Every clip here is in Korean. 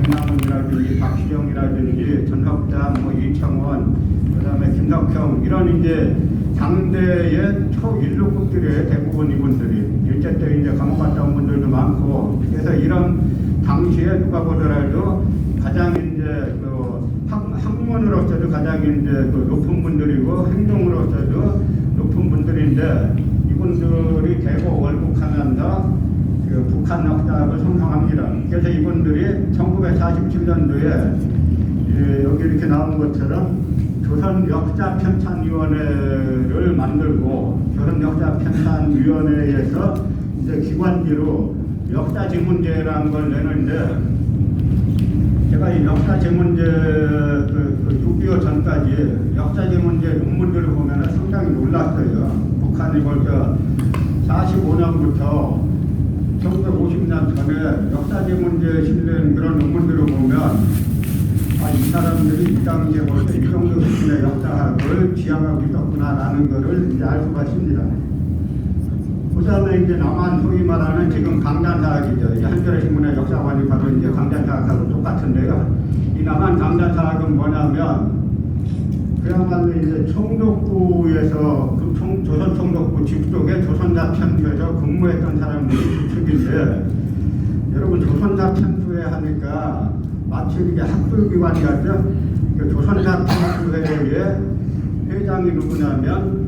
김남훈이라든지 박시정이라든지 전학담, 이창원, 그다음에 김덕형 이런 이제 당대의 초일루급들의 대부분 이분들이 일제 때 이제 감옥 갔다 온 분들도 많고, 그래서 이런 당시에 누가 보더라도 가장 이제 학문으로서도 가장 이제 높은 분들이고 행동으로서도 높은 분들인데, 이분들이 대거 월북하면서 북한 역사학을 성장합니다. 그래서 이분들이 1947년도에 여기 이렇게 나온 것처럼 조선 역사편찬위원회를 만들고, 조선 역사편찬위원회에서 이제 기관지로 역사지문제라는 걸 내는데, 제가 이 역사지문제 6.25 전까지 역사지문제 논문들을 보면 상당히 놀랐어요. 북한이 벌써 45년부터 1950년 전에 역사지문제에 실린 그런 논문들을 보면, 이 사람들이 이 당시에 벌써 이 정도 수준의 역사학을 지향하고 있었구나라는 것을 이제 알 수가 있습니다. 그 다음에 이제 남한 소위 말하는 지금 강단사학이죠. 이제 한겨레 신문의 역사관이 바로 이제 강단사학하고 똑같은데요. 이 남한 강단사학은 뭐냐면, 그야말로 이제 총독부에서 조선 총독부 직속의 조선사 편수에서 근무했던 사람들이 주축인데, 여러분 조선사 편수에 하니까 마치 이게 학술기관이 같죠. 조선사 편수회의 회장이 누구냐면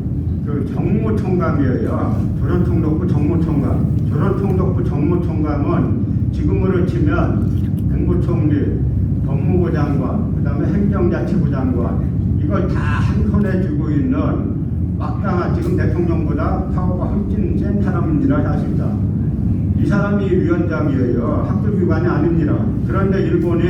정무총감이에요. 조선총독부 정무총감. 조선총독부 정무총감은 지금으로 치면 국무총리, 법무부 장관, 그 다음에 행정자치부 장관, 이걸 다 한 손에 쥐고 있는 막강한, 지금 대통령보다 파워가 훨씬 센 사람입니다. 사실상 이 사람이 위원장이에요. 학술기관이 아닙니다. 그런데 일본이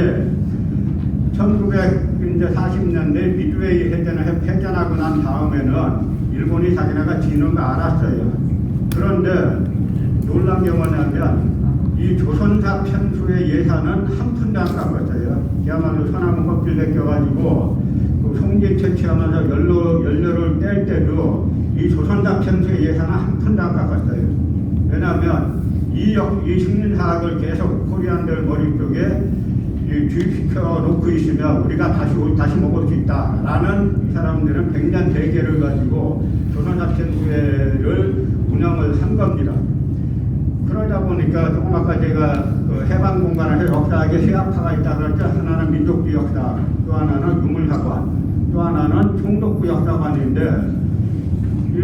1940년대 미드웨이 해전을 패전하고 난 다음에는 일본이 자기네가 지는 거 알았어요. 그런데 놀란 게 뭐냐면, 이 조선사 편수의 예산은 한 푼도 안 깎았어요. 그야말로 소나무 껍질 벗겨가지고 송지 채취하면서 연료를 뗄 때도 이 조선사 편수의 예산은 한 푼도 안 깎았어요. 왜냐하면 이 식민사학을 계속 코리안들 머릿속에 주입시켜 놓고 있으면 우리가 다시 먹을 수 있다라는, 이 사람들은 100년 대계를 가지고 조선사 편수회를 운영을 한 겁니다. 그러다 보니까 조금 아까 제가 해방공간에서 역사학에 세 학파가 있다고 그랬죠. 하나는 민족주 역사, 또 하나는 유물사관, 또 하나는 총독부 역사관인데, 이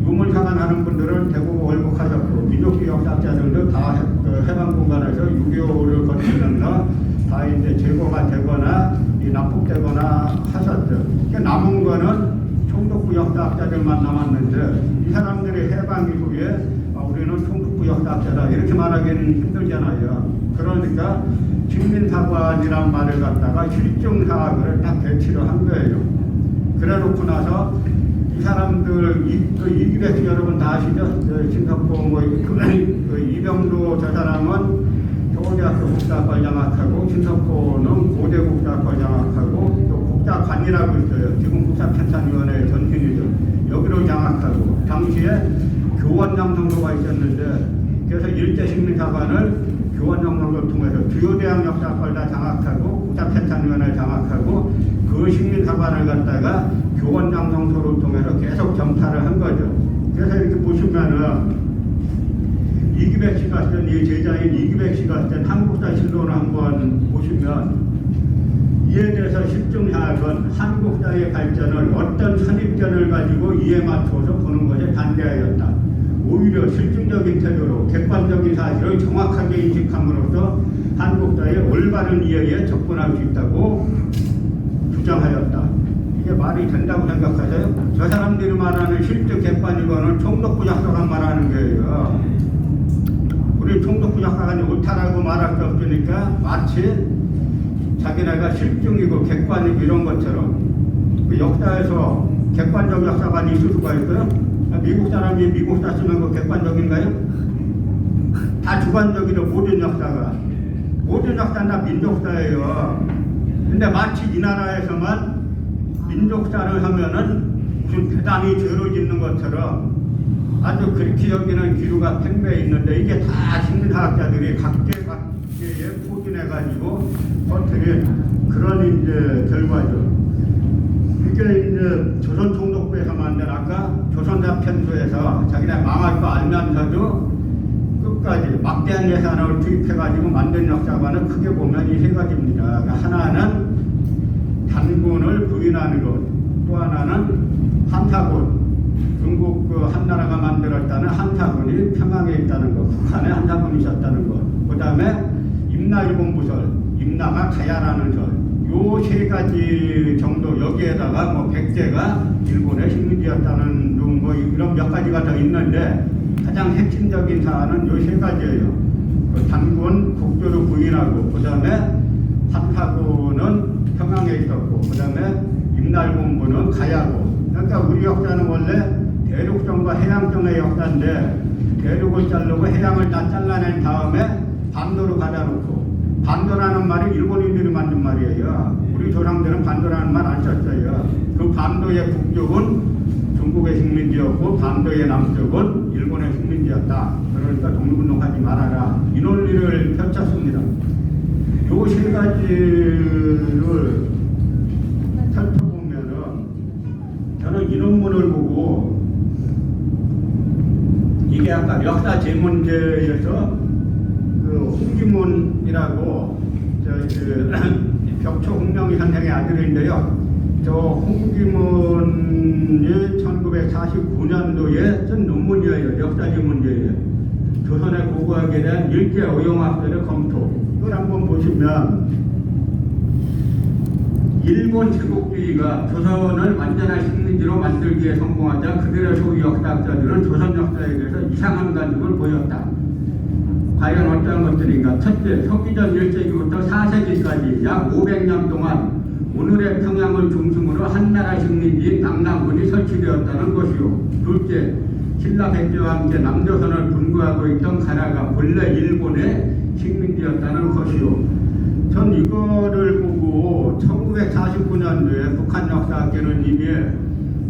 유물사관 하는 분들은 대부분 월북하셨고, 민족주 역사학자들도 다 해방공간에서 6.25를 거치면서 다 이제 제거가 되거나 납북되거나 하셨죠. 남은 거는 총독부 역사학자들만 남았는데, 이 사람들이 해방 이후에 우리는 총독부 역사학자다 이렇게 말하기는 힘들잖아요. 그러니까 식민사관이란 말을 갖다가 실증사학을 딱 배치를 한 거예요. 그래 놓고 나서 이 사람들, 이기백수 여러분 다 아시죠? 신석봉, 이병도 저 사람은 서울대학교 국사학과 장학하고, 신석호는 고대국사학과 장학하고, 또 국사관이라고 있어요. 지금 국사편찬위원회 전신이죠. 여기로 장학하고, 당시에 교원장 정도가 있었는데, 그래서 일제식민사관을 교원장 정도를 통해서 주요 대학 역사학과를 다 장학하고, 국사편찬위원회 장학하고, 그 식민사관을 갖다가 교원장 정도를 통해서 계속 정탈을 한 거죠. 그래서 이렇게 보시면은 이기백 씨가 쓴, 이 제자인 이기백 씨가 쓴 한국사실론을 한번 보시면, 이에 대해서 실증사학은 한국사의 발전을 어떤 선입견을 가지고 이에 맞춰서 보는 것에 반대하였다. 오히려 실증적인 태도로 객관적인 사실을 정확하게 인식함으로써 한국사의 올바른 이해에 접근할 수 있다고 주장하였다. 이게 말이 된다고 생각하세요? 저 사람들이 말하는 실증 객관이거는 총독부 역사관 말하는 거예요. 우리 총독부 역사관이 옳다라고 말할 수 없으니까 마치 자기네가 실증이고 객관이고 이런 것처럼, 그 역사에서 객관적 역사관이 있을 수가 있어요? 미국 사람이 미국사 쓰는 거 객관적인가요? 다 주관적이죠. 모든 역사가. 모든 역사는 다 민족사예요. 근데 마치 이 나라에서만 민족사를 하면은 무슨 대단히 죄를 짓는 것처럼 아주 그렇게 여기는 기류가 팽배해 있는데, 이게 다 식민사학자들이 각계의 표준에 확인해가지고 퍼뜨린 그런 이제 결과죠. 이게 이제 조선총독부에서 만든 아까 조선사 편수에서 자기네 망할 거 알면서도 끝까지 막대한 예산을 투입해가지고 만든 역사관은 크게 보면 이 세 가지입니다. 그러니까 하나는 단군을 부인하는 것, 또 하나는 한타군, 중국 그 한나라가 만들었다는 한타군이 평양에 있다는 것, 북한에 한타군이 있었다는 것, 그 다음에 임나일본부설, 임나가 가야라는 설, 요 세 가지 정도 여기에다가 뭐 백제가 일본의 식민지였다는 뭐 이런 몇 가지가 더 있는데 가장 핵심적인 사안은 요 세 가지예요. 그 단군 국교를 부인하고, 그 다음에 한타군은 평양에 있었고, 그 다음에 임날본부는 가야고. 그러니까 우리 역사는 원래 대륙성과 해양성의 역사인데 대륙을 자르고 해양을 다 잘라낸 다음에 반도로 가다 놓고, 반도라는 말이 일본인들이 만든 말이에요. 우리 조상들은 반도라는 말 안 썼어요. 그 반도의 북쪽은 중국의 식민지였고 반도의 남쪽은 일본의 식민지였다. 그러니까 독립운동하지 말아라. 이 논리를 펼쳤습니다. 요 세 가지를 살펴보면은 저는 이 논문을 보고 이게 아까 역사 제문제에서 그 홍기문이라고 벽초 홍명희 선생의 아들인데요. 저 홍기문이 1949년도에 쓴 논문이에요. 역사제 문제예요. 조선의 고고학에 대한 일제 어용학설의 검토. 이걸 한번 보시면 일본 제국주의가 조선을 완전한 식민지로 만들기에 성공하자 그들의 소위 역사학자들은 조선 역사에 대해서 이상한 관점을 보였다. 과연 어떤 것들인가? 첫째, 서기전 1세기부터 4세기까지 약 500년 동안 오늘의 평양을 중심으로 한나라 식민지인 낙랑군이 설치되었다는 것이요. 둘째, 신라 백제와 함께 남조선을 분구하고 있던 가라가 본래 일본의 식민지였다는 것이요. 전 이거를 보고 1949년도에 북한 역사학계는 이미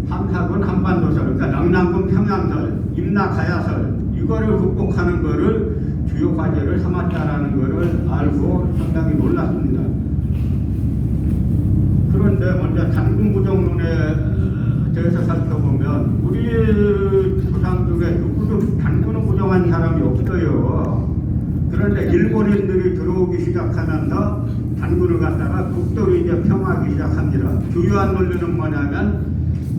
한타군 한반도설, 그러니까 낙랑군 평양설, 임나가야설 이거를 극복하는 거를 주요 과제를 삼았다라는 거를 알고 상당히 놀랐습니다. 그런데 먼저 단군 부정론에 대해서 살펴보면 우리 조상 중에 누구도 단군을 부정한 사람이 없어요. 그런데 일본인들이 들어오기 시작하면서 단군을 갖다가 국도로 이제 평하기 시작합니다. 주요한 논리는 뭐냐면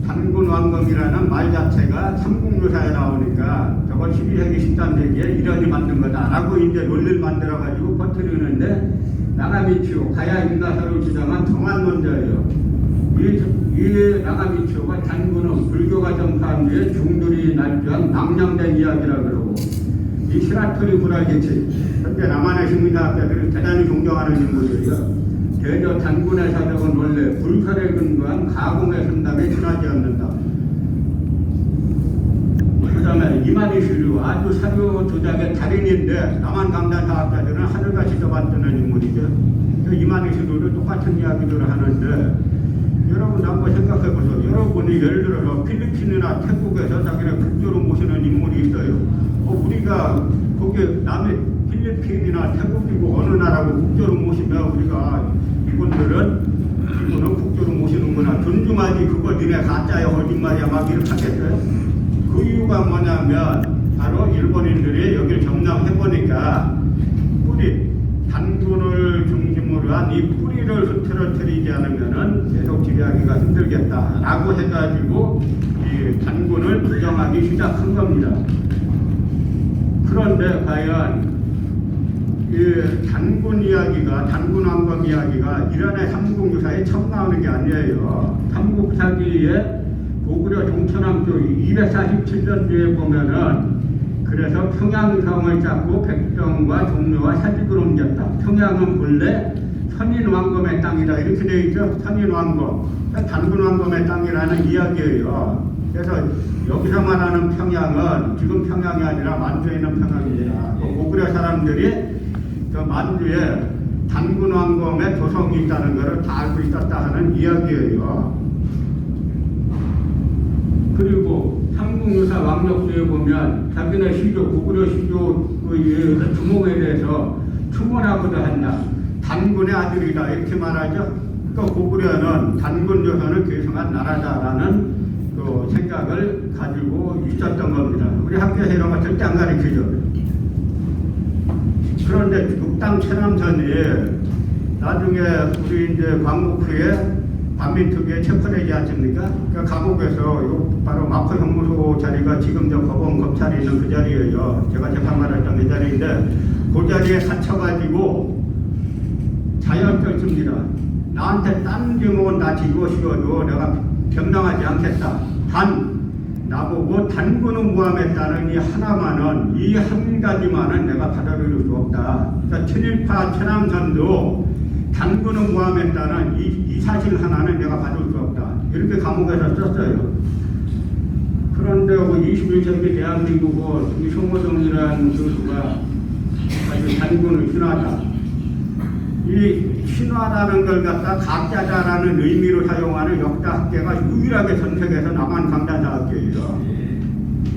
단군 왕검이라는 말 자체가 삼국유사에 나오니까 저건 12세기 13세기에 이런이 만든 거다라고 이제 논리를 만들어가지고 퍼뜨리는데 나가미치오, 가야 임나사를 주장한 정한론자예요. 이 나가미치오가 단군은 불교가 전파한 뒤에 중들이 날조한 망령된 이야기라 그러고 이 시라토리 구라게치 현재 남한의 식민사학자들이 대단히 존경하는 인물이에요. 대저 단군의 사적은 원래 불설에 근거한 가공의 선담에 지나지 않는다. 그 다음에 이만희실류 아주 사료 조작의 달인인데 남한 강단 사학자들은 하늘같이 떠받드는 인물이죠. 이만희실류도 똑같은 이야기들을 하는데 여러분 한번 생각해 보세요. 여러분이 예를 들어서 필리핀이나 태국에서 자기네 국교로 모시는 인물이 있어요. 우리가 거기 남의 필리핀이나 태국이고 어느 나라고 국교로 모시면 우리가 이분은 국교로 모시는구나 존중하지 그거 니네 가짜야 거짓말이야 막 이렇게 하겠어요? 그 이유가 뭐냐면 바로 일본인들이 여기를 점령해보니까 뿌리 단군을 중심으로 한 이 뿌리를 흐트러뜨리지 않으면은 계속 지배하기가 힘들겠다라고 해가지고 이 단군을 부정하기 시작한 겁니다. 그런데 과연 이 단군 이야기가, 단군 왕검 이야기가 일원의 삼국유사에 처음 나오는 게 아니에요. 삼국사기에 고구려 동천왕조 247년도에 보면은 그래서 평양성을 잡고 백성과 종묘와 사직을 옮겼다. 평양은 본래 선인왕검의 땅이다 이렇게 되어 있죠. 선인왕검, 단군왕검의 땅이라는 이야기예요. 그래서 여기서 말하는 평양은 지금 평양이 아니라 만주에 있는 평양입니다. 고구려 사람들이 그 만주에 단군왕검의 조성이 있다는 것을 다 알고 있었다 하는 이야기예요. 그리고 삼국유사 왕력수에 보면 자기네 시조, 고구려 시조 주몽에 대해서 추모라고도 한다. 단군의 아들이다 이렇게 말하죠. 그러니까 고구려는 단군 조선을 계승한 나라다라는 그 생각을 가지고 있었던 겁니다. 우리 학교에서 이런 거 절대 안 가르치죠. 그런데 북당 최남선이 나중에 우리 이제 광복 후에 반민특위에 체포되지 않습니까? 그 감옥에서 바로 마포 형무소 자리가 지금 저 법원 검찰이 있는 그 자리예요. 제가 재판받았던 그 자리인데 그 자리에 갇혀가지고 자연결습니다. 나한테 딴 규모는 나 집어씌워도 내가 변명하지 않겠다. 단 나보고 단군은 무함했다는 이 하나만은 이 한 가지만은 내가 받아들일 수 없다. 그러니까 친일파 최남선도 단군은 무함했다는 이 사실 하나는 내가 받을 수 없다. 이렇게 감옥에서 썼어요. 그런데 21세기 대한민국은 이 송호동이라는 교수가 아주 단군을 신화다. 이 신화라는 걸 갖다 가짜다라는 의미로 사용하는 역사학계가 유일하게 전 세계에서 남한 강단사학계예요.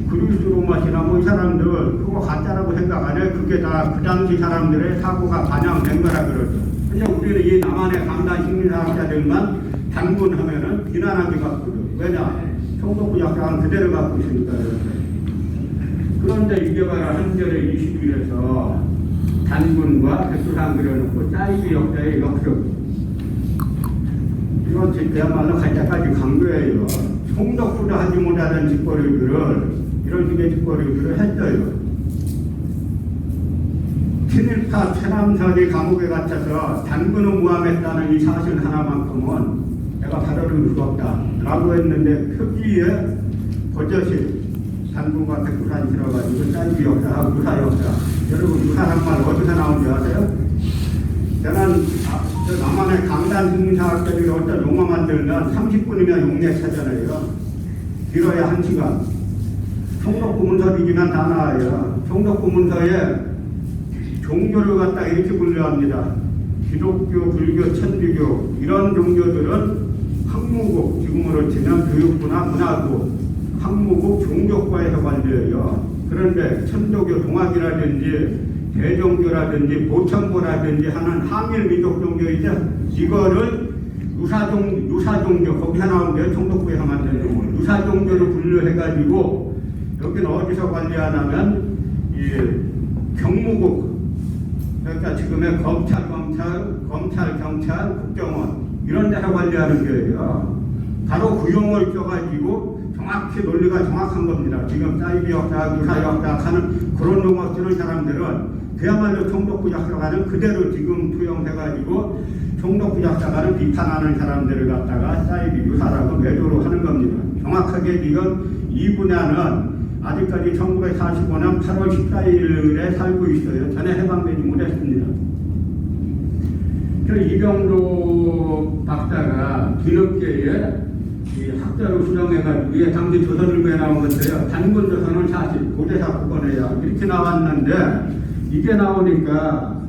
그리스로마시나 뭐 이 사람들 그거 가짜라고 생각 안 해. 그게 다 그 당시 사람들의 사고가 반영된 거라 그러죠. 근데 우리는 이 남한의 강단 식민사학자들만 단군하면은 비난하기 바쁘죠. 왜냐? 총독부 역사는 그대로 갖고 있으니까. 그런데 이게 바로 한겨레 20일에서 단군과 백두산 그려놓고 사이비 역사의 역습. 이건 그야말로 갈 때까지 간 거예요. 총독부도 하지 못하는 짓거리들을 이런 식의 짓거리들을 했어요. 친일파 최남선이 감옥에 갇혀서 단군을 무함했다는 이 사실 하나만큼은 내가 받아들일 수 없다 라고 했는데 표지에 버젓이 단군과 백두산 실어가지고 사이비 역사하고 유사 역사. 여러분 유사란 말 어디서 나온지 아세요? 저는 남한의 강단 승사학자들이 어떤 용어 만들면 30분이면 용례 차잖아요. 길어야 1시간. 총독부 문서이지만 다 나와요. 총독부 문서에 종교를 갖다 이렇게 분류합니다. 기독교, 불교, 천주교 이런 종교들은 학무국, 지금으로 치면 교육부나 문화부, 학무국 종교과에서 관리해요. 그런데 천도교, 동학이라든지 대종교라든지 보천보라든지 하는 항일 민족 종교이죠. 이거를 유사종교 거기서 나오는데요. 총독부에서 만든 종교 유사종교를 분류해가지고 여기는 어디서 관리하냐면 이 경무국 그러니까 지금의 검찰, 경찰, 국정원 이런 데서 관리하는 거예요. 바로 그 용어를 써가지고 정확히 논리가 정확한 겁니다. 지금 사이비 역사, 유사 역사 하는 그런 용어 쓰는 사람들은 그야말로 총독부 역사관을 그대로 지금 투영해가지고 총독부 역사관을 비판하는 사람들을 갖다가 사이비 유사라고 매도로 하는 겁니다. 정확하게 지금 이 분야는 아직까지 1945년 8월 14일에 살고 있어요. 전에 해방되지 못했습니다. 그 이병도 박사가 뒤늦게에 학자로 수정해가지고 이게 당시 조선일보에 나온 건데요. 단군 조선은 사실 고대사 국원에야 이렇게 나왔는데 이게 나오니까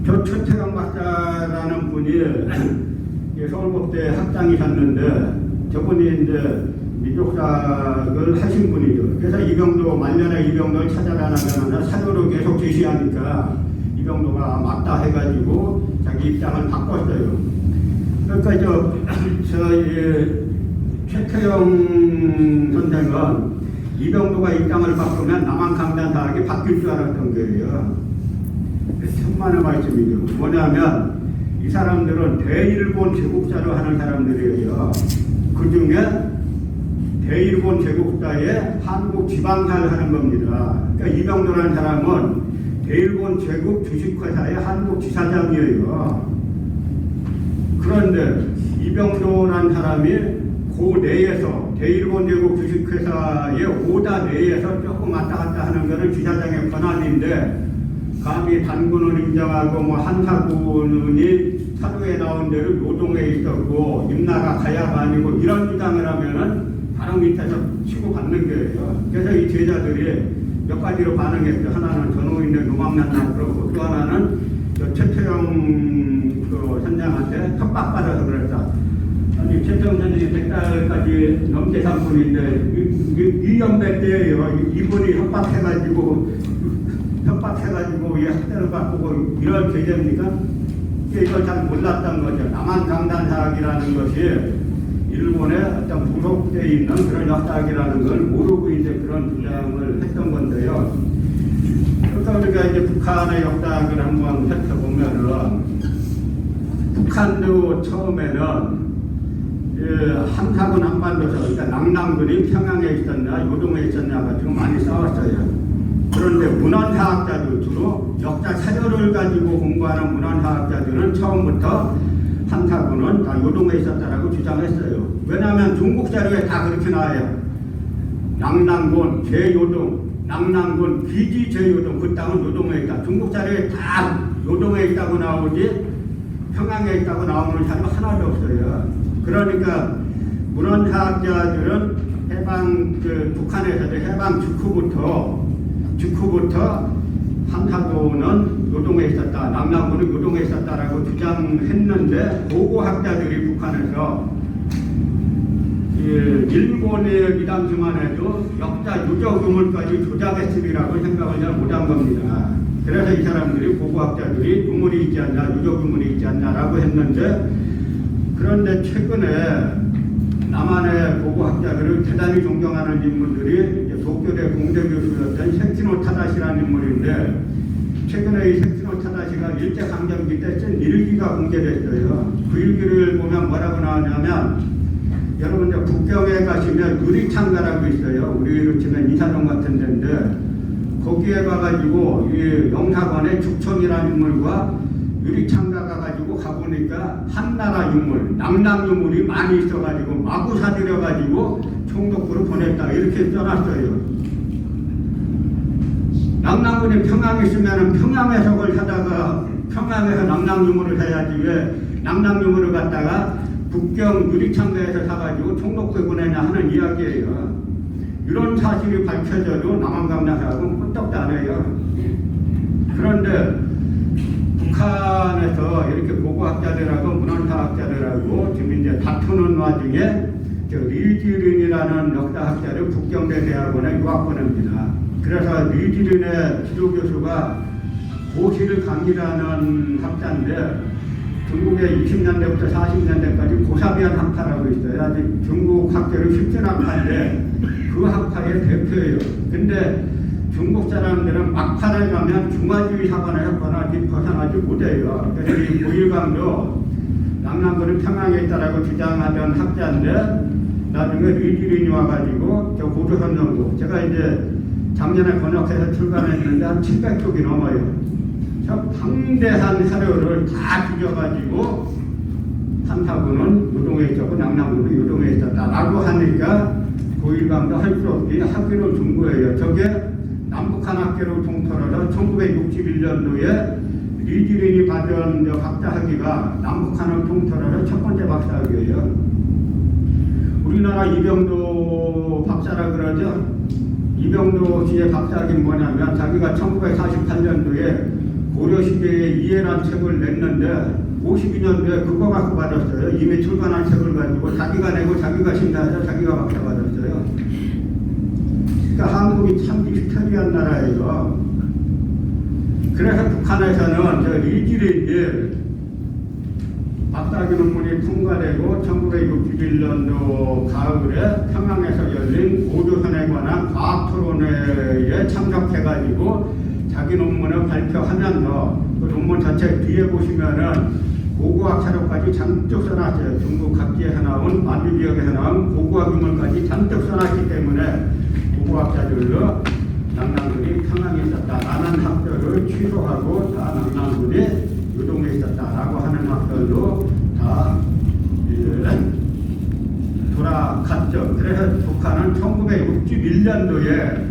저 최태강 박사라는 분이 서울법대 학장이셨는데 저분이 이제 민족사를 하신 분이죠. 그래서 이병도 말년에 이병도를 찾아가나면 사료로 계속 제시하니까 이병도가 맞다 해가지고 자기 입장을 바꿨어요. 그러니까 최태영 선생은 이병도가 입장을 바꾸면 남한 강단사학이 바뀔 줄 알았던 거예요. 천만의 말씀이죠. 뭐냐면 이 사람들은 대일본 제국자로 하는 사람들이에요. 그 중에 대일본 제국자의 한국 지방사를 하는 겁니다. 그러니까 이병도라는 사람은 대일본 제국 주식회사의 한국 지사장이에요. 그런데 이병도라는 사람이 그 내에서 대일본 제국 주식회사의 오다 내에서 조금 왔다 갔다 하는 것은 지사장의 권한인데 감히 단군을 인정하고 뭐 한사군이 사료에 나온 대로 노동에 있었고 임나가 가야가 아니고 이런 주장을 하면은 바로 밑에서 치고받는 거예요. 그래서 이 제자들이 몇 가지로 반응했죠. 하나는 전후인의 노망난다 그러고 또 하나는 최태영 그 선장한테 협박받아서 그랬다. 아니 최태영 선생이 100달까지 넘게 산 분인데 2연배 때예요. 이분이 협박해가지고 협박해가지고 이 학대를 바꾸고 이럴 계제입니까? 이걸 잘 몰랐던 거죠. 남한강단사학이라는 것이 일본의 어떤 부속되어 있는 그런 역사학이라는 걸 모르고 이제 그런 주장을 했던 건데요. 그러니까 우리가 이제 북한의 역사학을 한번 살펴보면은 북한도 처음에는 한타군 한반도에서 그러니까 남남군이 평양에 있었냐 요동에 있었냐 가지고 많이 싸웠어요. 그런데 문헌사학자들 주로 역사 사료를 가지고 공부하는 문헌사학자들은 처음부터 한타군은 다 요동에 있었다라고 주장했어요. 왜냐하면 중국 자료에 다 그렇게 나와요. 남남군 제요동, 남남군 기지 제요동, 그 땅은 요동에 있다. 중국 자료에 다 요동에 있다고 나오지 평양에 있다고 나오는 자료 하나도 없어요. 그러니까 문헌사학자들은 해방 북한에서도 해방 직후부터 한타군은 요동에 있었다, 남남군은 요동에 있었다라고 주장했는데 고고학자들이 북한에서 일본의 이 당시만 해도 역사 유적 유물까지 조작했으리라고 생각을 잘 못한 겁니다. 그래서 이 사람들이 고고학자들이 유물이 있지 않냐, 유적 유물이 있지 않냐라고 했는데 그런데 최근에 남한의 고고학자들을 대단히 존경하는 인물들이 도쿄대 공대교수였던 세키노 타다시라는 인물인데 최근에 이 세키노 타다시가 일제강점기 때 쓴 일기가 공개됐어요. 그 일기를 보면 뭐라고 나오냐면 여러분들 북경에 가시면 유리창가라고 있어요. 우리로 치면 이사동 같은 데인데 거기에 가가지고 이 영사관의 죽촌이라는 인물과 유리창가 가가지고 가보니까 한나라 유물, 남남 유물이 많이 있어가지고 마구 사들여가지고 총독부로 보냈다 이렇게 써놨어요. 남남군이 평양에 있으면 평양에서 그걸 하다가 평양에서 남남 유물을 해야지 왜 남남 유물을 갖다가 북경 유리창가에서 사가지고 총독부에 보내냐 하는 이야기예요. 이런 사실이 밝혀져도 남한강단사학은 끄떡도 안 해요. 그런데 북한에서 이렇게 고고학자들하고 문헌사학자들하고 지금 이제 다투는 와중에 리지린이라는 역사학자를 북경대 대학원에 유학 보냅니다. 그래서 리지린의 지도교수가 고시를 강의라는 학자인데 중국의 20년대부터 40년대까지 고사비안 학파라고 있어요. 아직 중국 학자를 휩쓴 학파인데 그 학파의 대표예요. 근데 중국 사람들은 막판에 가면 중화주의 사관을 벗어나지 못해요. 그래서 이 고일강도 남남군은 평양에 있다라고 주장하던 학자인데 나중에 리지린이 와가지고 저 고조선정국 제가 이제 작년에 번역해서 출간했는데 한 700쪽이 넘어요. 저 방대한 사료를 다 뒤져가지고 한타군은 요동에 있었고 남남군은 요동에 있었다라고 하니까 고일강도 할 수 없이 학교를 준 거예요. 저게 남북한 학계로 통틀어서 1961년도에 리지린이 받은 박사학위가 남북한을 통틀어서 첫 번째 박사학위예요. 우리나라 이병도 박사라 그러죠. 이병도 씨의 박사학위는 뭐냐면 자기가 1948년도에 고려시대의 이해란 책을 냈는데 52년도에 그거 갖고 받았어요. 이미 출간한 책을 가지고 자기가 내고 자기가 심사해서 자기가 박사 받았어요. 그러니까 한국이 참 미스터리한 나라예요. 그래서 북한에서는 저 리지린이 박사학위 논문이 통과되고 1961년도 가을에 평양에서 열린 고조선에 관한 과학토론회에 참석해가지고 자기 논문을 발표하면서 그 논문 자체 뒤에 보시면은 고고학 자료까지 잔뜩 써놨어요. 중국 각지에서 나온 만주 지역에서 나온 고고학 유물까지 잔뜩 써놨기 때문에 고고학자들로 남남군이 평양에 있었다라는 학설을 취소하고 다 남남군이 요동에 있었다라고 하는 학설로 다 돌아갔죠. 그래서 북한은 1961년도에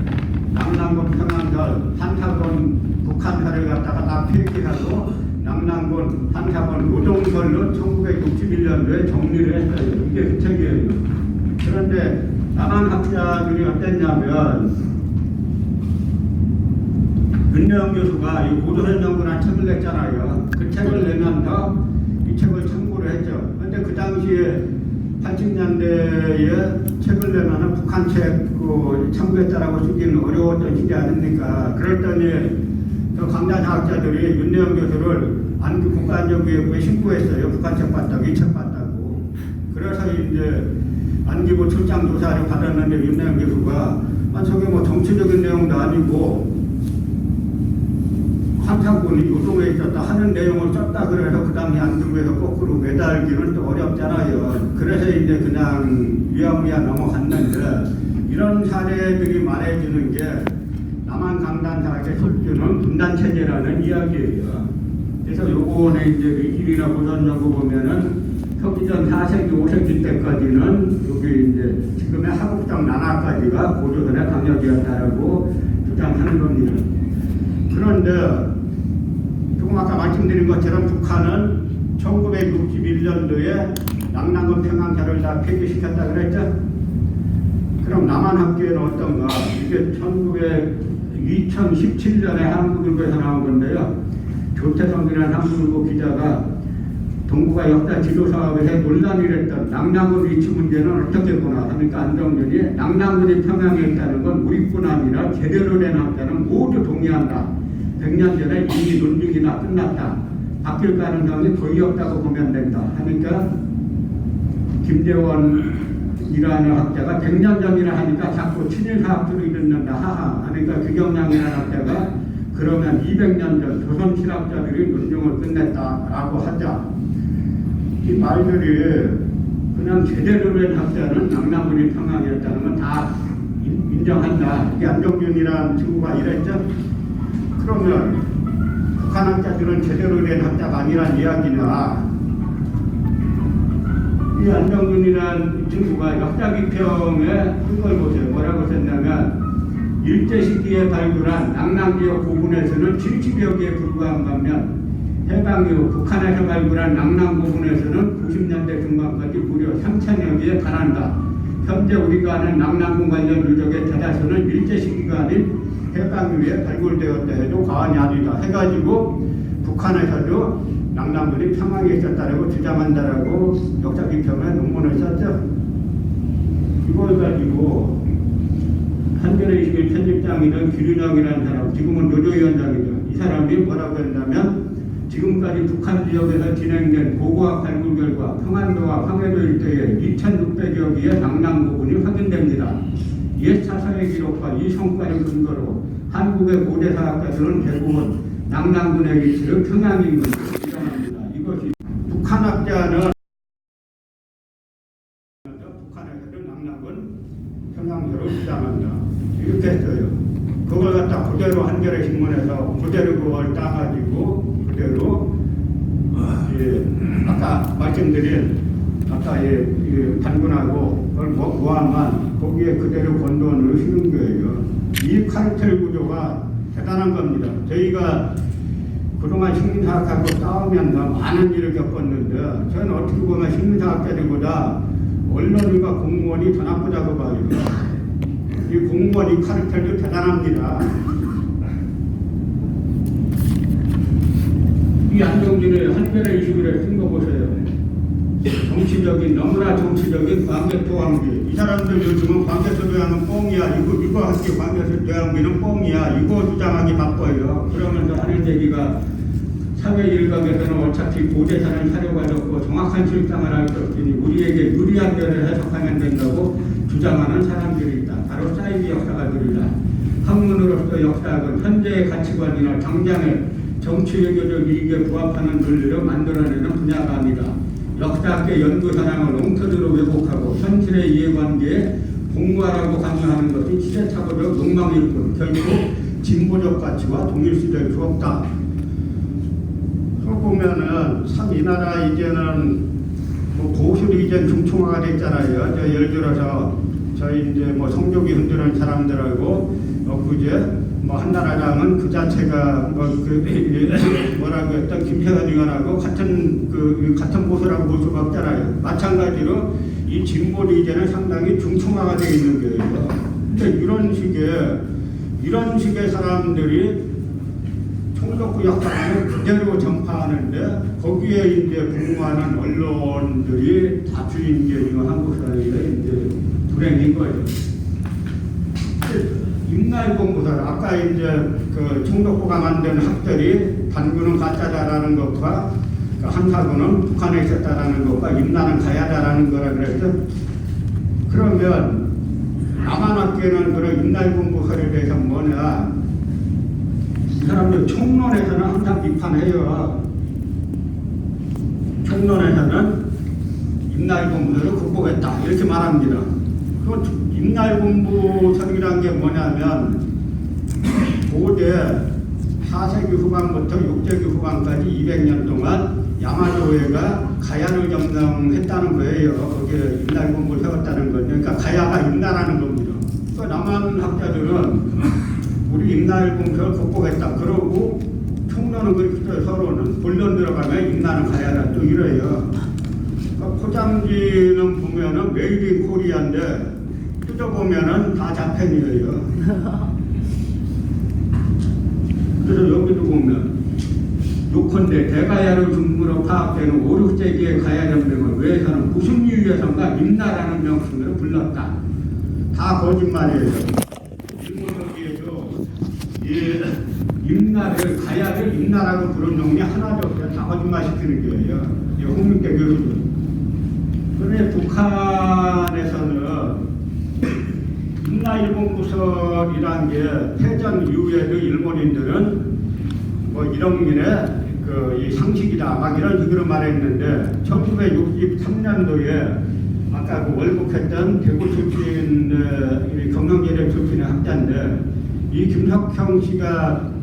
남남군 평양설 한타군 북한설을 갖다가 다 폐기하고 남남군 한타군 요동설로 1961년도에 정리를 했어요. 이게 그 책이에요. 그런데 남한 학자들이 어땠냐면 윤여영 교수가 이 고조선정군한 책을 냈잖아요. 그 책을 내면서 이 책을 참고를 했죠. 그런데 그 당시에 80년대에 책을 내면은 북한 책 참고했다라고 쓰기는 어려웠던 시기 아닙니까? 그랬더니 저 강단사학자들이 윤대영 교수를 안기 국가안전기획부에 신고했어요. 북한 책 봤다고, 이 책 봤다고. 그래서 이제 안기부 출장 조사를 받았는데 윤대영 교수가 저게 뭐 정치적인 내용도 아니고 함상군이 요동에 있었다 하는 내용을 썼다 그래서 그 당시 안기부에서 거꾸로 매달기는 또 어렵잖아요. 그래서 이제 그냥 위야무야 넘어갔는데 이런 사례들이 말해주는 게 남한 강단사학의 솔주는 분단체제라는 이야기예요. 그래서 요번에 이제 일이나 보존연구 보면은 서기전 4세기, 5세기 때까지는 여기 이제 지금의 하국정 난하까지가 고조선의 강력이었다라고 주장하는 겁니다. 그런데 조금 아까 말씀드린 것처럼 북한은 1961년도에 낙랑군 평양사를 다 폐기시켰다 그랬죠? 그럼 남한 학교에는 어떤가? 이게 2017년에 한국일보에서 나온 건데요. 조태성이라는 한국일보 기자가 동북아 역사 지도 사업에서 논란이 됐던 낙랑군 위치 문제는 어떻게 보나 하니까 안정준이 낙랑군이 평양에 있다는 건 우리뿐 아니라 제대로 된 학자는 모두 동의한다. 100년 전에 이미 논증이 다 끝났다. 바뀔 가능성이 거의 없다고 보면 된다. 하니까 김재원이라는 학자가 100년 전이라 하니까 자꾸 친일사학들을 읽는다. 하하. 하니까 규경량이라는 학자가 그러면 200년 전 조선 실학자들이 논증을 끝냈다라고 하자. 이 말들이 그냥 제대로 된 학자는 낙랑군이 평양이었다는 건 다 인정한다. 이게 안정준이라는 친구가 이랬죠. 그러면 북한 학자들은 제대로 된 학자가 아니란 이야기냐. 이 안정준이라는 친구가 역사비평에 이걸 보세요. 뭐라고 썼냐면 일제시기에 발굴한 낙랑지역 고분에서는 70여 개에 불과한 반면 해방 이후 북한에서 발굴한 낙랑 부분에서는 90년대 중반까지 무려 3,000여 개에 달한다. 현재 우리가 아는 낙랑군 관련 유적의 대다수는 일제시기가 아닌 해방 이후에 발굴되었다 해도 과언이 아니다. 해가지고 북한에서도 낙랑군이 평양에 있었다라고 주장한다라고 역사비평에 논문을 썼죠. 이걸 가지고 한겨레 21 편집장이던 기륜영이라는 사람, 지금은 노조위원장이죠. 이 사람이 뭐라고 했냐면 지금까지 북한 지역에서 진행된 고고학 발굴 결과 평안도와 황해도 일대에 2,600여 개의 낙랑 부분이 확인됩니다. 옛 사서의 기록과 이 성과를 근거로 한국의 고대 사학자들은 대부분 낙랑군의 위치를 평양인 것으로 주장합니다. 이것이 북한 학자는 북한에서는 낙랑군 평양으로 주장한다. 이렇게 했어요. 그걸 갖다 그대로 한겨레 신문에서 그대로 그걸 따가지고 그대로 아까 말씀드린 아까 단군하고 그걸 모아만 거기에 그대로 건돈으로 쓰는 거예요. 이 카르텔 구조가 대단한 겁니다. 저희가 그동안 식민사학하고 싸우면서 많은 일을 겪었는데 저는 어떻게 보면 식민사학자들보다 언론인과 공무원이 더 나쁘다고 봐요. 이 공무원 이 카르텔도 대단합니다. 이 안정준의 한겨레 21에 쓴 거 보세요. 정치적인, 너무나 정치적인 광개토왕비. 이 사람들 요즘은 광개토대왕은 뻥이야. 이거 할게 광개토대왕비는 뻥이야. 이거 주장하기 바빠요. 그러면서 하는 얘기가 사회 일각에서는 어차피 고대사는 사료가 적고 정확한 실상을 알 수 없으니 우리에게 유리한 면을 해석하면 된다고 주장하는 사람들이 있다. 바로 사이비 역사가들이다. 학문으로서 역사학은 현재의 가치관이나 당장의 정치 외교적 이익에 부합하는 논리를 만들어내는 분야가 아니다. 역사학계 연구 현황을 엉터리로 왜곡하고 현실의 이해관계에 공부하라고 강요하는 것이 시대착오적 욕망일 뿐 결국 진보적 가치와 동일시될 수 없다. 그걸 보면은 참 이 나라 이제는 뭐 보수도 이제 중충화가 됐잖아요. 예를 들어서 저희 이제 뭐 성적이 흔드는 사람들하고 그제 뭐 한나라당은 그 자체가 뭐라고 했던 김태현 의원하고 같은 보수라고 볼 수가 없잖아요. 마찬가지로 이 진보도 이제는 상당히 중충화가 되어 있는 거예요. 근데 이런 식의 사람들이 총독부 역사를 그대로 전파하는데 거기에 이제 근무하는 언론들이 다 주인공이고 한국 사회의 이제 불행인 거죠. 임나일본부설 아까 이제 그 총독부가 만든 학들이 단군은 가짜다라는 것과 그 한사군은 북한에 있었다라는 것과 임나는 가야다라는 거라 그랬죠. 그러면 남한학계는 그런 임나일본부설에 대해서 뭐냐, 이 사람들 총론에서는 항상 비판해요. 총론에서는 임나일본부설을 극복했다 이렇게 말합니다. 그 임나일본부설이라는 게 뭐냐면 고대 4세기 후반부터 6세기 후반까지 200년 동안 야마도회가 가야를 점령했다는 거예요. 거기에 임나일본부를 세웠다는 거죠. 그러니까 가야가 임나라는 겁니다. 그 남한 학자들은 우리 임나일본부를 극복했다 그러고 총론은 그렇게 서로는 본론 들어가면 임나는 가야다 또 이래요. 그러니까 포장지는 보면은 메이드 인 코리아인데 뜯어보면은 다 자펜이에요. 그래서 여기도 보면 요컨대 대가야로 중국으로 파악되는 5, 6세기의 가야점령을 외에서는 무슨 이유에선가 임나라는 명칭으로 불렀다. 다 거짓말이에요. 일본서기에도 이 임나를 가야를 임나라고 부른 놈이 하나도 없어요. 다 거짓말 시키는 거예요. 홍익대 교수도. 그런데 북한에서는 임나일본부설이란 게 패전 이후에도 일본인들은 뭐 일억민의 이 상식이다 막 이런 식으로 말했는데 1963년도에 아까 그 월북했던 대구 출신 경영계대 출신의 학자인데 이 김석형 씨가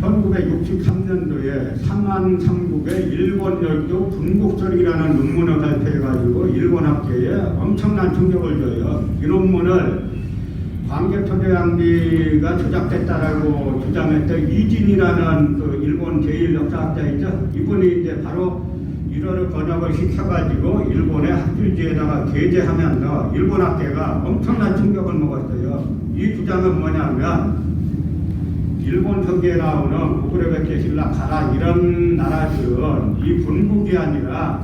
1963년도에 삼한삼국의 일본 열도 분국설이라는 논문을 발표해가지고 일본 학계에 엄청난 충격을 줘요. 이 논문을 광개토대왕비가 조작됐다라고 주장했던 이진이라는 그 일본 제1역사학자 있죠. 이분이 이제 바로 일어를 번역을 시켜가지고 일본의 학술지에다가 게재하면서 일본 학계가 엄청난 충격을 먹었어요. 이 주장은 뭐냐면 일본 서기에 나오는 고구려백제 신라 가라 이런 나라들은 이 분국이 아니라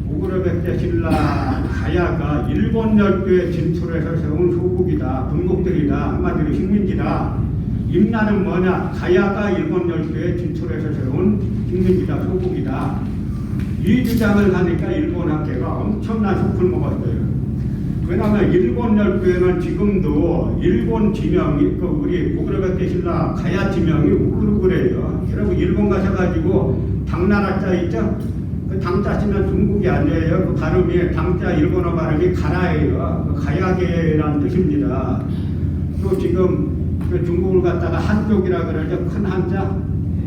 고구려백제 신라 가야가 일본 열도에 진출해서 세운 소국이다. 분국들이다. 한마디로 식민지다. 임나는 뭐냐? 가야가 일본 열도에 진출해서 세운 식민지다. 소국이다. 이 주장을 하니까 일본 학계가 엄청난 속을 먹었어요. 왜냐하면 일본 열도에는 지금도 일본 지명이 그 우리 고구려백제 신라 가야 지명이 우글우글해요. 여러분 일본 가셔가지고 당나라자 있죠? 그 당자 쓰면 중국이 아니에요. 그 발음이 당자 일본어 발음이 가라예요. 그 가야계라는 뜻입니다. 또 지금 그 중국을 갖다가 한쪽이라 그러죠. 큰 한자.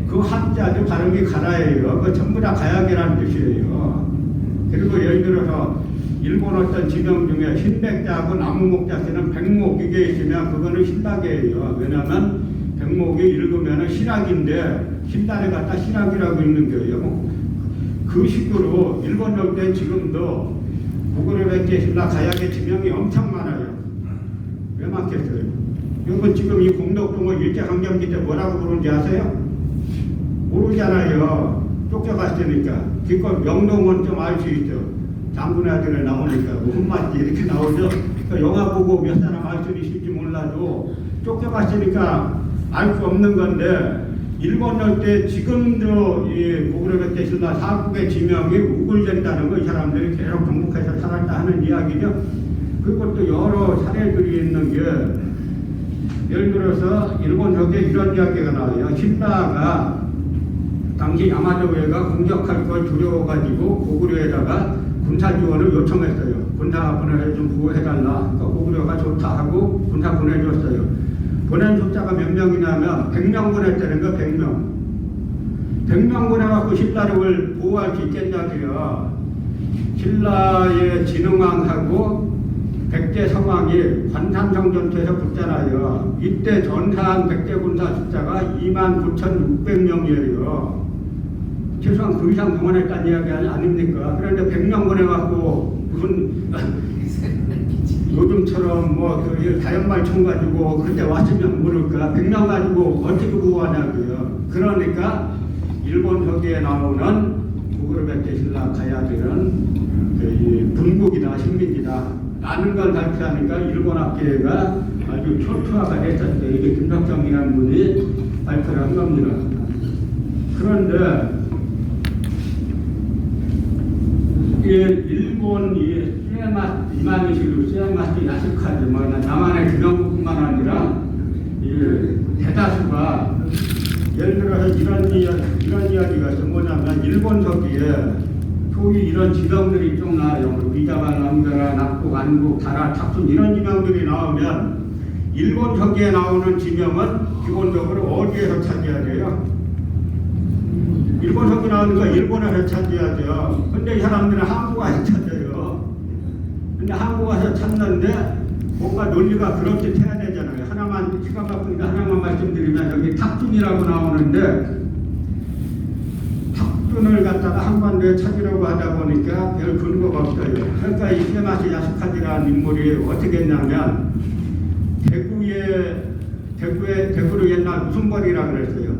그 한자도 발음이 가라예요. 그 전부 다 가야계라는 뜻이에요. 그리고 예를 들어서 일본 어떤 지명 중에 흰백자하고 나무목자 쓰는 백목 이게 있으면 그거는 신락이에요. 왜냐하면 백목이 읽으면 신락인데 신달에 갖다 신락이라고 읽는 거예요. 그 식으로 일본 열도에 지금도 고구려백제 신라 가야계 지명이 엄청 많아요. 왜 많겠어요? 여러분 지금 이 공덕동을 일제강점기 때 뭐라고 부르는지 아세요? 모르잖아요. 쫓겨갔으니까. 기껏 명동은 좀 알 수 있죠. 장군의 아들에 나오니까 무슨 맛이 이렇게 나오죠. 그러니까 영화 보고 몇 사람 알 수 있을지 몰라도 쫓겨갔으니까 알 수 없는 건데 일본 열대 지금도 이 고구려백제 신라 사국의 지명이 우글된다는 거 이 사람들이 계속 정복해서 살았다 하는 이야기죠. 그리고 또 여러 사례들이 있는 게 예를 들어서 일본석에 이런 이야기가 나와요. 신라가 당시 야마도회가 공격할 걸 두려워가지고 고구려에다가 군사 지원을 요청했어요. 군사분을 좀 보호해달라. 그러니까 고구려가 좋다 하고 군사 보내줬어요. 보낸 숫자가 몇 명이냐면 100명 보냈다는 거 100명. 100명 보내갖고 신라를 보호할 수 있겠냐고요. 신라의 진흥왕하고 백제 성왕이 관산성 전투에서 붙잖아요. 이때 전사한 백제 군사 숫자가 29,600명이에요. 최소한 그 이상 동원했다는 이야기 아닙니까? 그런데 100명 보내갖고 무슨 요즘처럼 그 다연말총 가지고 그때 왔으면 모를까? 100명 가지고 어떻게 보호하냐고요. 그러니까 일본 서기에 나오는 고구려백제 신라 가야들은 분국이다, 식민지다 라는 걸 발표하니까 일본 학계가 아주 초토화가 됐었어요. 이게 김덕정이라는 분이 발표를 한 겁니다. 그런데 일본 이만희식으로 시에마스 야식하지 남한의 주정부뿐만 아니라 대다수가 예를 들어서 이런 이야기가 있어. 뭐냐면 일본 서기에 소위 이런 지명들이 좀 나와요. 비자반, 남자라, 낙국, 안국, 다라, 탁순 이런 지명들이 나오면 일본 서기에 나오는 지명은 기본적으로 어디에서 찾아야 돼요? 일본 서기 나오는 거 일본에서 찾아야죠. 근데 이 사람들은 한국 와서 찾아요. 근데 한국 와서 찾는데 뭔가 논리가 그렇듯해야 되잖아요. 하나만 시간 바쁘니까 하나만 말씀드리면 여기 탁순이라고 나오는데 탁순을 갖다가 한반도에 찾으려고 하다 보니까 별 근거가 없어요. 그러니까 이 시에마스 야스카지라는 인물이 어떻게 했냐면 대구로 옛날 무슨 벌이라고 그랬어요?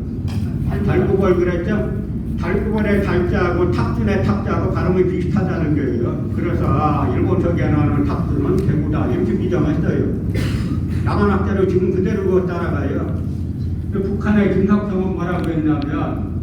달구벌 그랬죠? 달구벌의 달자하고 탁순의 탁자하고 발음이 비슷하다는 거예요. 그래서 일본 서기에 나오는 탁순은 대구다 이렇게 비정했어요. 남한학자로 지금 그대로 그거 따라가요. 북한의 김석성은 뭐라고 했냐면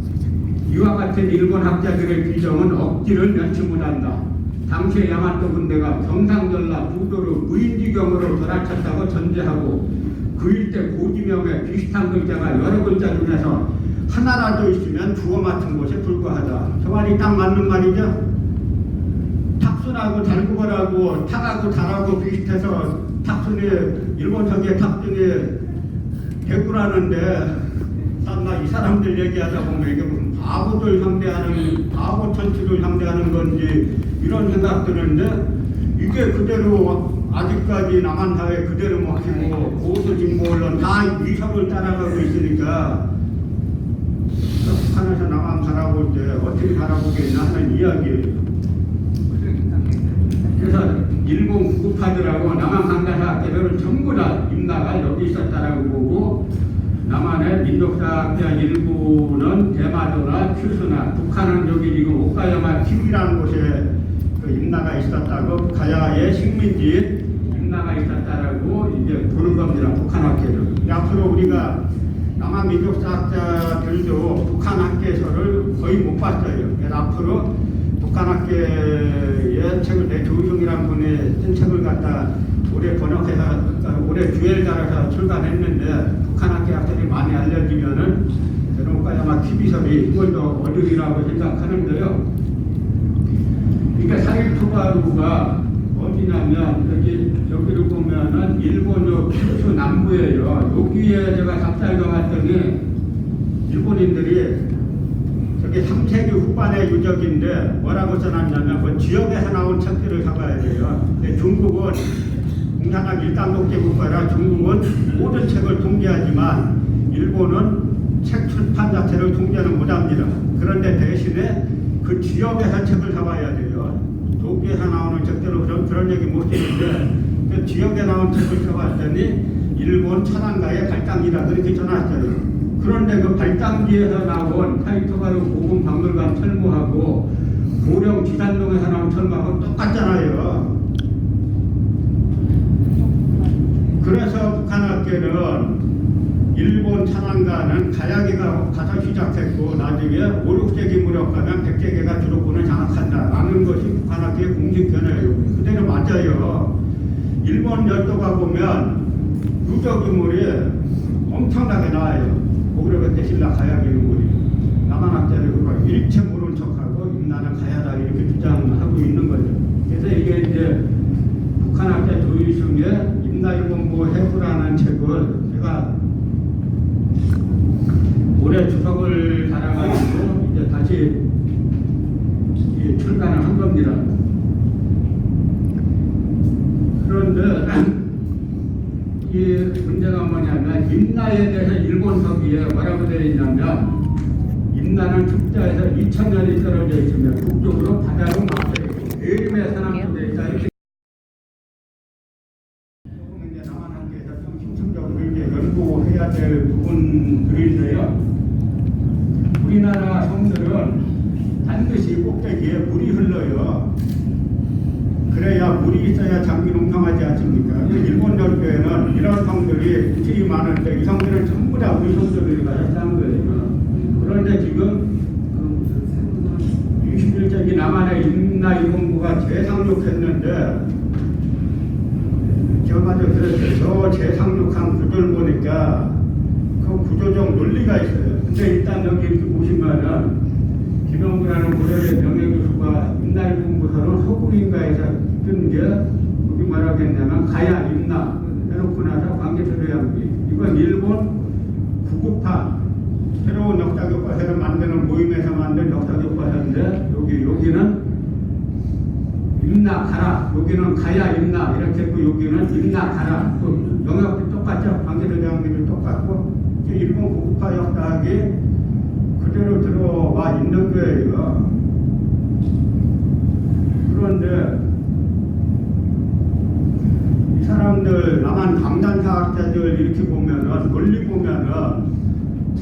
이와 같은 일본 학자들의 비정은 억지를 면치 못한다. 당시의 야마토 군대가 경상전라 부도로 무인지경으로 돌아쳤다고 전제하고 그 일대 고지명에 비슷한 글자가 여러 글자 중에서 하나라도 있으면 주어 맞춘 것에 불과하다. 저 말이 딱 맞는 말이죠. 탁순하고 달구벌하고 탁하고 달하고 비슷해서 탁순이 일본 서기의 탁순이 대구라는데 이 사람들 얘기하다 보면 이게 무슨 바보들 상대하는 바보 천치를 상대하는 건지 이런 생각 드는데 이게 그대로 아직까지 남한 사회 그대로 먹히고 보수 진보 언론 다 이성을 따라가고 있으니까 북한에서 남한 바라볼 때 어떻게 바라보겠나 하는 이야기예요. 그래서 일본 구급파들하고 남한 강가사학자들은 전부 다 임나가 여기 있었다라고 보고 남한의 민족사학자 일부는 대마도나 큐스나 북한은 여기 지금 오카야마 키위라는 곳에 그 임나가 있었다고 가야의 식민지 임나가 있었다라고 이제 보는 겁니다. 북한 학계는. 앞으로 우리가 남한 민족사학자들도 북한 학계서를 거의 못 봤어요. 그래서 앞으로 북한 학계의 책을 내 조우성이라는 분이 쓴 책을 갖다 올해 번역해서 올해 주엘 달아서 출간했는데 북한 학계 학자들이 많이 알려지면은 저는 오카야마 키비설이 이걸 더 얻으리라고 생각하는데요. 이게 사일토바루가 어디냐면 여기를 보면은 일본 큐슈 남부예요. 여기에 제가 작살 가봤더니 일본인들이 저게 3세기 후반의 유적인데 뭐라고 써놨냐면 그 지역에서 나온 책들을 사가야 돼요. 근데 중국은 공산당 일당 독재 국가라 중국은 모든 책을 통제하지만 일본은 책 출판 자체를 통제는 못합니다. 그런데 대신에 그 지역에서 책을 사와야 돼요. 도쿄에서 나오는 책들은 그런 얘기 못 했는데 그 지역에 나온 책을 사왔더니 일본 천안가의 발당기라 그렇게 전화했어요. 그런데 그 발당기에서 나온 타이토바루 고궁 박물관 철무하고 고령 지산동에서 나온 철무하고 똑같잖아요. 그래서 북한 학계는 일본 천안가는 가야기가 가서 시작했고 나중에 5, 6세기 무렵 가면 백제계가 주도권을 장악한다 라는 것이 북한 학계의 공식 견해예요. 그대로 맞아요. 일본 열도가 보면 유적 유물이 엄청나게 나와요. 고구려백제 신라 가야기 유물이. 남한 학자들이 그걸 일체 모른 척하고 임나는 가야다 이렇게 주장하고 있는 거죠. 그래서 이게 이제 북한 학자 조일승의 임나일본부 해부라는 책을 제가 올해 주석을 달아가지고 이제 다시 출간을 한 겁니다. 그런데 이 문제가 뭐냐면 임나에 대해서 일본 서기에 뭐라고 되어 있냐면 임나는 축자에서 2000년이 떨어져 있으며 북쪽으로 바다로 막혀 있고 대림의 산악 속에 있다 이렇게. 이제 남한 학계에서 좀 심층적으로 이제 연구해야 될 부분들인데요. 우리나라 섬들은 반드시 꼭대기에 물이 흘러요. 그래야 물이 있어야 장기 농성하지 않습니까? 일본 열도에는 이런 성들이 굉장히 많은데 이 성들은 전부 다 우리 성들이 했다는 거예요. 그런데 지금 21세기 남한의 임나이공부가 재상륙했는데 저마저 그랬어요. 저 재상륙한 구조를 보니까 그 구조적 논리가 있어요. 근데 일단 여기 이렇게 보시면은 김영구라는 고려의 명예교수가 임나이공부서는 허구인가에서 뜬 게 여기 뭐라겠냐면 가야 임나 해놓고 나서 관계표대양비 이건 일본 구급파 새로운 역사교과서를 만드는 모임에서 만든 역사교과서인데 여기는 임나 가라 여기는 가야 임나 이렇게 했고 여기는 임나 가라 또 영역도 똑같죠. 관계표대양비도 똑같고 일본 구급파 역사학이 그대로 들어와 있는 거예요. 그런데 이 사람들 남한 강단사학자들 이렇게 보면은 논리 보면은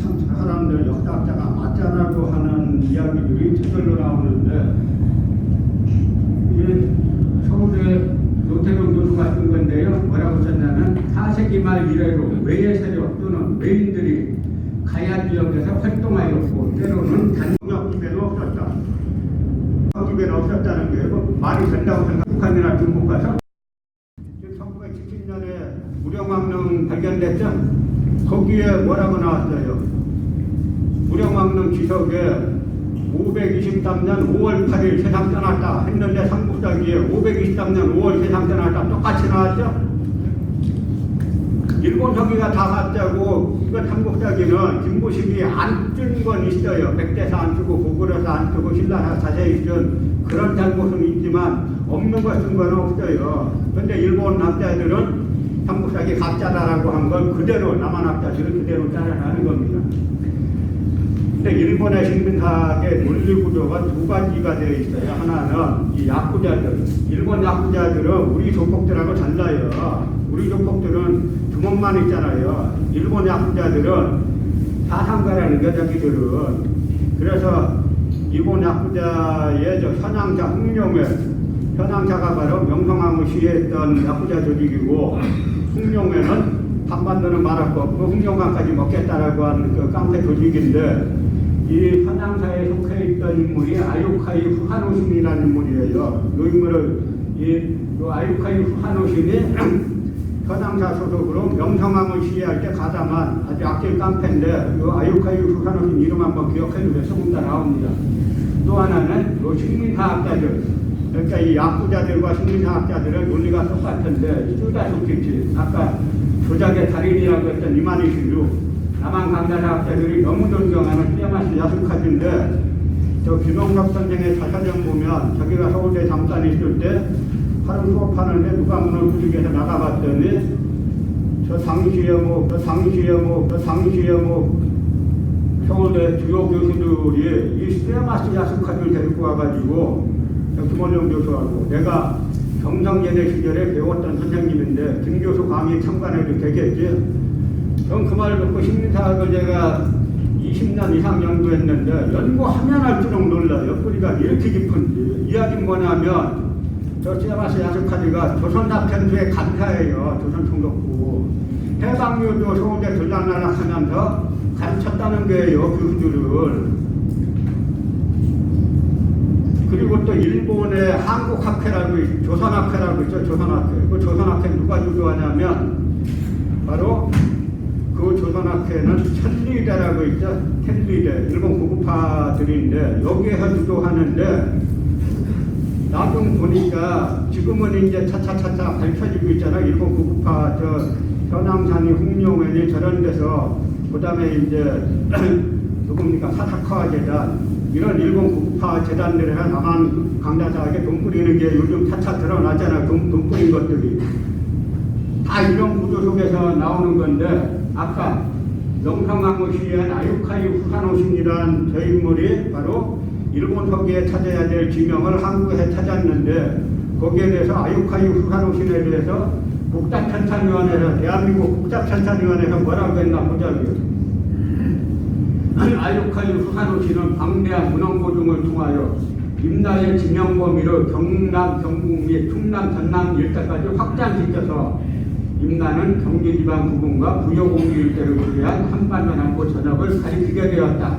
참 저 사람들 역사학자가 맞잖아고 하는 이야기들이 저절로 나오는데 이게 서울대 노태경 교수가 쓴 건데요. 뭐라고 썼냐면 4세기 말 이래로 외의 세력 또는 외인들이 가야 지역에서 활동하였고 때로는 단독 기회는 없었다. 기회는 없었다는 게 말이 된다고 생각. 북한이나 중국 가서 1970년에 무령왕릉 발견됐죠. 거기에 뭐라고 나왔어요? 무령왕릉 지석에 523년 5월 8일 세상 떠났다 했는데 삼국사기에 523년 5월 세상 떠났다 똑같이 나왔죠. 일본 서기가 다 가짜고 이거 삼국사기는 김보식이 안 쓴 건 있어요. 백대사 안 쓰고 고구려사 안 쓰고 신라사 자세히 쓴 그런 잘못은 있지만 없는 거 쓴 건 없어요. 그런데 일본 학자들은 삼국사기 가짜다라고 한 걸 그대로 남한 학자들은 그대로 따라가는 겁니다. 근데 일본의 식민사학의 논리 구조가 두 가지가 되어 있어요. 하나는 이 야쿠자들, 일본 야쿠자들은 우리 조폭들하고 달라요. 우리 조폭들은 주먹만 있잖아요. 일본 야쿠자들은 사상가라는 게 자기들은. 그래서 일본 야쿠자의 저 현황자 홍룡회, 현황자가 바로 명성황후 시해했던 야쿠자 조직이고 홍룡회는 한반도는 말할 거 없고 홍룡강까지 먹겠다라고 하는 그 깡패 조직인데 이 현황사에 속해 있던 인물이 아유카이 후하노신이라는 인물이에요. 이 인물을 이 아유카이 후하노신이 현황사 소속으로 명성황후 시해할 때 가담한 아주 악질 깡패인데 이 아유카이 후하노신 이름 한번 기억해 주세요. 조금 더 나옵니다. 또 하나는 이 식민사학자들, 그러니까 이 야쿠자들과 식민사학자들의 논리가 똑같은데 쓰다쇼키치 아까 조작의 달인이라고 했던 이만희시류 남한 강자사학자들이 너무 존경하는 띠아마시 야스카즈인데 저 김용덕 선생의 자서전 보면 자기가 서울대 잠깐 있을 때 하루 수업하는데 누가 문을 부수게해서 나가봤더니 저 당시에 서울대 주요 교수들이 이 띠아마시 야스카즈를 데리고 와가지고 김원영 교수하고 내가 경성예대 시절에 배웠던 선생님인데 김 교수 강의 참관해도 되겠지? 전 그 말을 듣고 식민사학을 제가 20년 이상 연구했는데 연구하면 할수록 놀라요. 뿌리가 이렇게 깊은지. 이야기는 뭐냐면 저 시아마스 야스카즈가 조선사편수의 간사예요. 조선총독부. 해방유도 서울대 들락날락 하면서 가르쳤다는 거예요. 교수들을. 그리고 또 일본의 한국학회라고 조선학회라고 있죠. 조선학회. 그 조선학회 누가 유도하냐면 바로 그 조선학회는 텔리대라고 있죠. 텔리대. 일본 고급파들인데 여기에서 유도하는데 나중 보니까 지금은 이제 차차차차 밝혀지고 있잖아요. 일본 고급파 저 현황산이 홍룡회니 저런 데서 그 다음에 이제 누굽니까 사사카와 재단 이런 일본 고급파 재단들이나 남한 강자사에게 돈 뿌리는 게 요즘 차차 드러나잖아요. 돈 뿌린 것들이 다 이런 구조 속에서 나오는 건데 아까 명성황후 시해한 아유카이 후사노신이라는 저 인물이 바로 일본 서기에 찾아야 될 지명을 한국에 찾았는데 거기에 대해서 아유카이 후사노신에 대해서 국답천찬위원회에서 대한민국 국답천찬위원회에서 뭐라고 했나 보자고요. 아유카이 후사노신은 방대한 문헌고증을 통하여 임나의 지명 범위를 경남, 경북 및 충남, 전남 일대까지 확장시켜서 임나는 경기지방 부분과 부여공유 일대를 위한 한반도 남부 전역을 가리키게 되었다.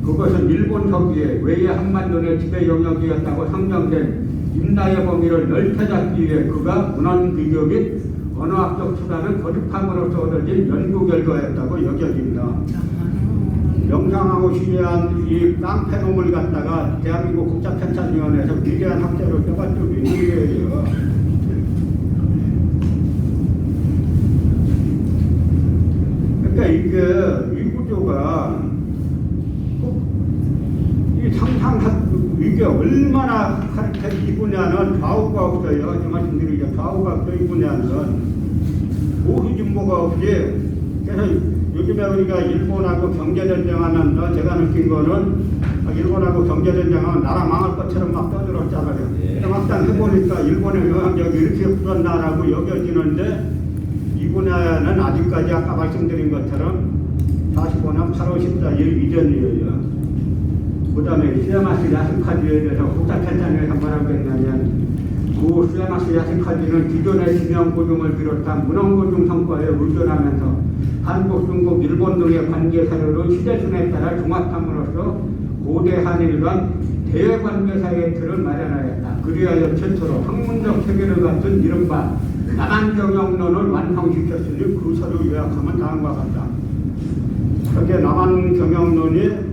그것은 일본 서기에 외의 한반도 내 지배 영역이었다고 상정된 임나의 범위를 넓혀잡기 위해 그가 문헌 비교 및 언어학적 수단을 거듭함으로써 얻어진 연구 결과였다고 여겨집니다. 명상하고 시대한 이 깡패놈을 갖다가 대한민국 국자편찬위원회에서 위대한 학자로 떠가지고 있는 거예요. 그러니까 이게 이 구조가 이 이게 얼마나 이 분야는 좌우가 없어요. 이 말씀드리죠. 좌우가 없어. 이 분야는 우후진보가 없지. 그래서 요즘에 우리가 일본하고 경제전쟁하면서 제가 느낀 거는 일본하고 경제전쟁하면 나라 망할 것처럼 막 떠들었잖아요. 근데 막상 해보니까 일본의 영향력이 이렇게 굳었나라고 여겨지는데 이 분야는 아직까지 아까 말씀드린 것처럼 45년 8월 14일 이전이에요. 그 다음에 수야마스 야스카지에 대해서 국가편찬위에서 뭐라고 했냐면 그 수야마스 야스카지는 기존의 지명고증을 비롯한 문헌고증 성과에 의존하면서 한국, 중국, 일본 등의 관계 사료를 시대순에 따라 종합함으로써 고대 한일 간 대외관계사의 틀을 마련하였다. 그리하여 최초로 학문적 체계를 갖춘 이른바 남한경영론을 완성시켰으니 그 서류 요약하면 다음과 같다. 그게 남한경영론이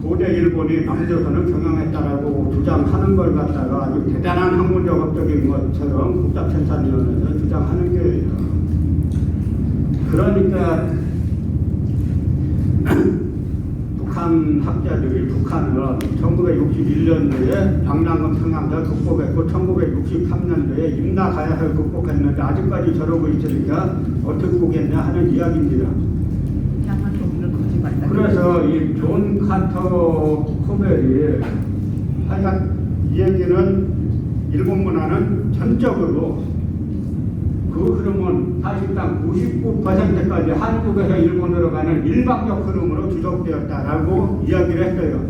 고대 일본이 남조선을 경영했다라고 주장하는 걸 갖다가 아주 대단한 학문적 업적인 것처럼 국가편찬위원회에서 주장하는 거예요. 그러니까 북한 학자들이 북한은 1961년도에 양남금 평양을 극복했고 1963년도에 임나 가야를 극복했는데 아직까지 저러고 있으니까 어떻게 보겠냐 하는 이야기입니다. 그래서 이 존 카터 코벨이 하여간 이 얘기는 일본 문화는 전적으로 그 흐름은 사실상 99%까지 한국에서 일본으로 가는 일방적 흐름으로 주속되었다라고 이야기를 했어요.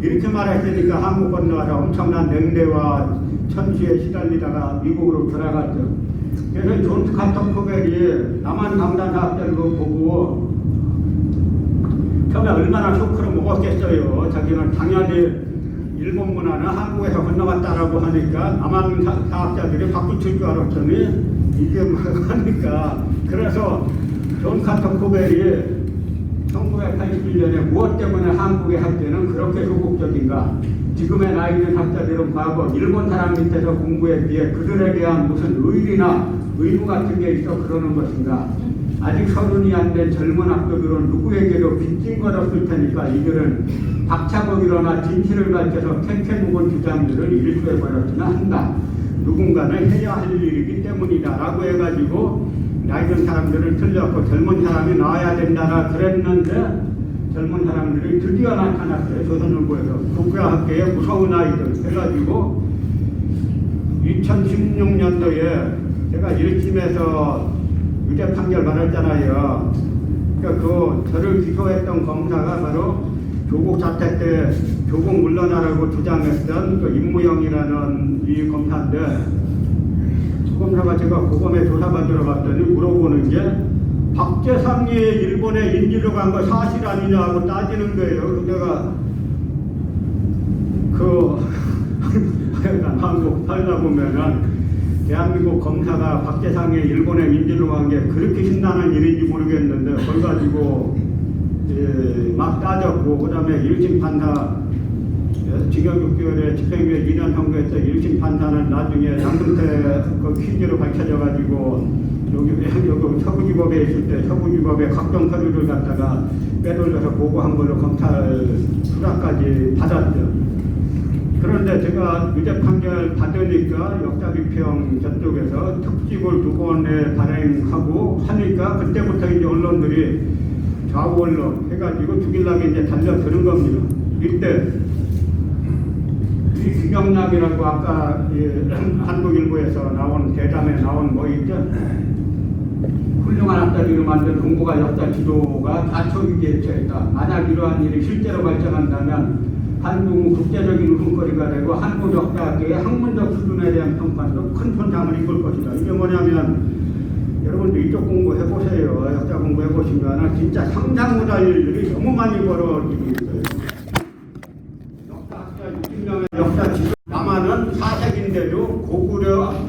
이렇게 말했으니까 한국 건너가서 엄청난 냉대와 천시에 시달리다가 미국으로 돌아갔죠. 그래서 존 카터 코벨이 남한 강단사학자를 보고 처음에 얼마나 쇼크를 먹었겠어요. 자기는 당연히 일본 문화는 한국에서 건너갔다라고 하니까 남한 사학자들이 바꾸칠 줄 알았더니 이게 뭐가 하니까 그래서 존 카터 코벨이 1981년에 무엇 때문에 한국의 학자는 그렇게 소극적인가? 지금의 나이 든 학자들은 과거 일본 사람 밑에서 공부에 비해 그들에 대한 무슨 의리나 의무 같은 게 있어 그러는 것인가? 아직 서른이 안 된 젊은 학도들은 누구에게도 빚진 것 없을 테니까 이들은 박차고 일어나 진실을 밝혀서 캐캐 묵은 주장들을 일수해버렸으나 한다. 누군가는 해야 할 일이기 때문이다 라고 해가지고 나이든 사람들을 틀렸고 젊은 사람이 나와야 된다라 그랬는데 젊은 사람들이 드디어 나타났어요. 조선일보에서 국가학계의 무서운 아이들 해가지고 2016년도에 제가 1심에서 유죄 판결 받았잖아요. 그러니까 저를 기소했던 검사가 바로 조국 사태 때 조국 물러나라고 주장했던 그 임무영이라는 이 검사인데 그 검사가 제가 고검에 조사받으러 갔더니 물어보는 게 박재상이 일본에 인질로 간 거 사실 아니냐고 따지는 거예요. 내가 한국 살다 보면은 대한민국 검사가 박재상이 일본에 인질로 간 게 그렇게 신나는 일인지 모르겠는데 그걸 가지고 막 따졌고 그 다음에 1심 판사 징역 6개월에 집행유예 2년 선고했던 1심 판사는 나중에 양승태 그 퀴즈로 밝혀져 가지고 여기 서부지법에 있을 때 서부지법에 각종 서류를 갖다가 빼돌려서 보고한 걸로 검찰 수사까지 받았죠. 그런데 제가 유죄 판결 받으니까 역사비평 저쪽에서 특집을 2번에 발행하고 하니까 그때부터 이제 언론들이 좌우 언론 해가지고 죽이려고 이제 달려드는 겁니다. 이때 이 김영남이라고 아까 한국일보에서 나온 대담에 나온 뭐 있죠? 훌륭한 학자들이 만든 동북아 역사 지도가 자초기기에 처했다. 만약 이러한 일이 실제로 발생한다면 한국 국제적인 웃음거리가 되고 한국 역사학계의 학문적 수준에 대한 평판도 큰 편향을 이끌 것이다. 이게 뭐냐면 여러분들 이쪽 공부해보세요. 역사 공부해보시면 진짜 상상 못할 일들이 너무 많이 벌어지고 있어요. 역사학자 60명의 역사 지도 남한은 사색인데도 고구려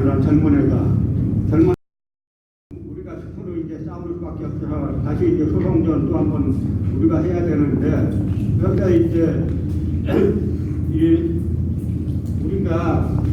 이런 젊은 우리가 스스로 이제 싸울 수밖에 없어서 다시 이제 소송전 또 한번 우리가 해야 되는데 여기다 이제 우리가